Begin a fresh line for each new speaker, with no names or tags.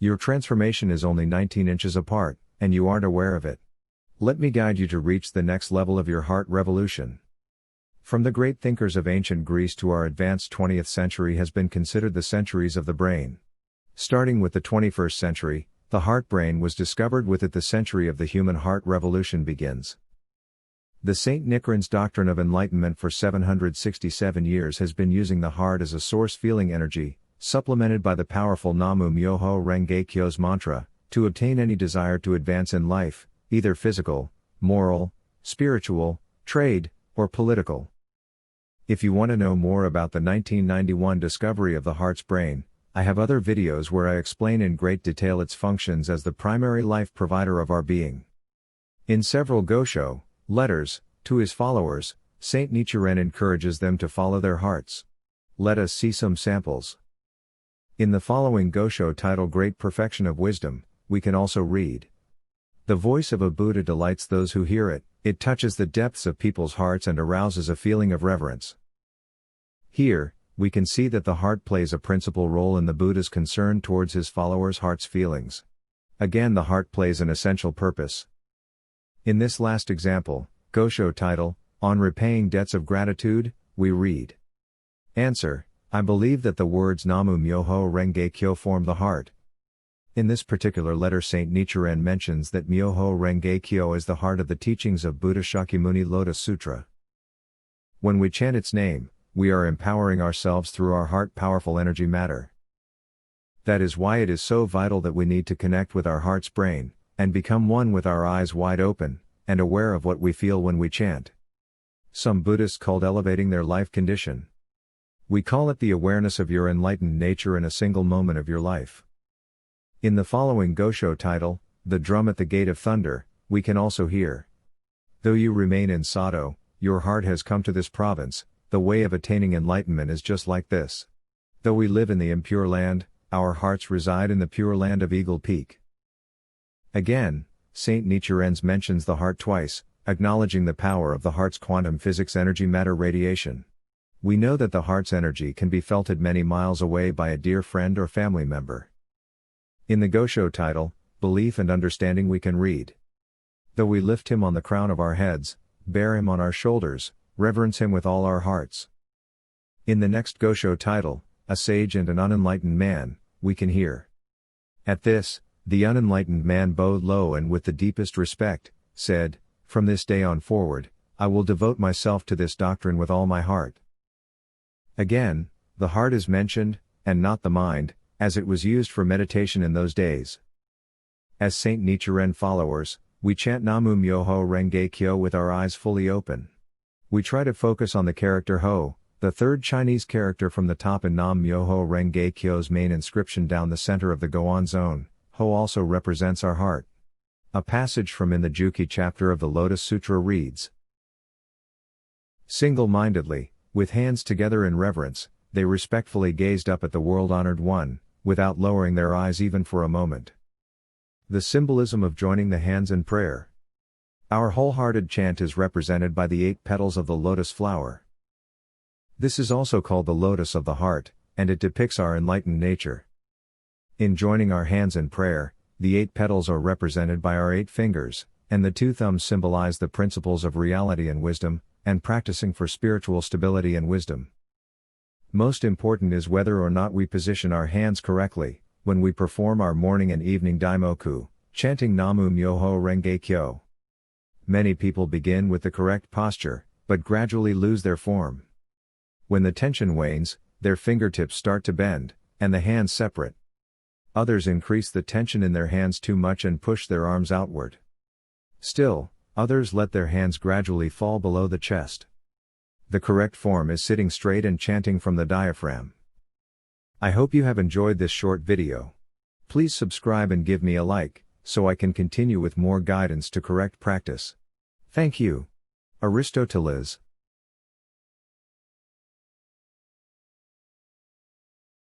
Your transformation is only 19 inches apart, and you aren't aware of it. Let me guide you to reach the next level of your heart revolution. From the great thinkers of ancient Greece to our advanced 20th century has been considered the centuries of the brain. Starting with the 21st century, the heart-brain was discovered. With it, the century of the human heart revolution begins. The St. Nichiren's doctrine of enlightenment for 767 years has been using the heart as a source feeling energy, supplemented by the powerful Namu Myoho Renge Kyo's mantra, to obtain any desire to advance in life, either physical, moral, spiritual, trade, or political. If you want to know more about the 1991 discovery of the heart's brain, I have other videos where I explain in great detail its functions as the primary life provider of our being. In several Gosho letters to his followers, Saint Nichiren encourages them to follow their hearts. Let us see some samples. In the following Gosho titled Great Perfection of Wisdom, we can also read, "The voice of a Buddha delights those who hear it, it touches the depths of people's hearts and arouses a feeling of reverence." Here, we can see that the heart plays a principal role in the Buddha's concern towards his followers' heart's feelings. Again, the heart plays an essential purpose. In this last example, Gosho title, On Repaying Debts of Gratitude, we read, "Answer, I believe that the words Namu Myoho Renge Kyo form the heart." In this particular letter, Saint Nichiren mentions that Myoho Renge Kyo is the heart of the teachings of Buddha Shakyamuni Lotus Sutra. When we chant its name, we are empowering ourselves through our heart powerful energy matter. That is why it is so vital that we need to connect with our heart's brain, and become one with our eyes wide open, and aware of what we feel when we chant. Some Buddhists called elevating their life condition. We call it the awareness of your enlightened nature in a single moment of your life. In the following Gosho title, The Drum at the Gate of Thunder, we can also hear, "Though you remain in Sato, your heart has come to this province, the way of attaining enlightenment is just like this. Though we live in the impure land, our hearts reside in the pure land of Eagle Peak." Again, Saint Nichiren mentions the heart twice, acknowledging the power of the heart's quantum physics energy matter radiation. We know that the heart's energy can be felt at many miles away by a dear friend or family member. In the Gosho title, Belief and Understanding, we can read, "Though we lift him on the crown of our heads, bear him on our shoulders, reverence him with all our hearts." In the next Gosho title, A Sage and an Unenlightened Man, we can hear, "At this, the unenlightened man bowed low and with the deepest respect, said, 'From this day on forward, I will devote myself to this doctrine with all my heart.'" Again, the heart is mentioned, and not the mind, as it was used for meditation in those days. As Saint Nichiren followers, we chant Namu Myoho Renge Kyo with our eyes fully open. We try to focus on the character Ho, the third Chinese character from the top in Nam Myoho Renge Kyo's main inscription down the center of the Goan zone. Ho also represents our heart. A passage from in the Juki chapter of the Lotus Sutra reads, "Single-mindedly, with hands together in reverence, they respectfully gazed up at the world-honored one, without lowering their eyes even for a moment." The symbolism of joining the hands in prayer. Our wholehearted chant is represented by the 8 petals of the lotus flower. This is also called the lotus of the heart, and it depicts our enlightened nature. In joining our hands in prayer, the 8 petals are represented by our 8 fingers, and the 2 thumbs symbolize the principles of reality and wisdom, and practicing for spiritual stability and wisdom. Most important is whether or not we position our hands correctly, when we perform our morning and evening daimoku, chanting Namu Myoho Renge Kyo. Many people begin with the correct posture, but gradually lose their form. When the tension wanes, their fingertips start to bend, and the hands separate. Others increase the tension in their hands too much and push their arms outward. Still, others let their hands gradually fall below the chest. The correct form is sitting straight and chanting from the diaphragm. I hope you have enjoyed this short video. Please subscribe and give me a like, so I can continue with more guidance to correct practice. Thank you. Aristoteles.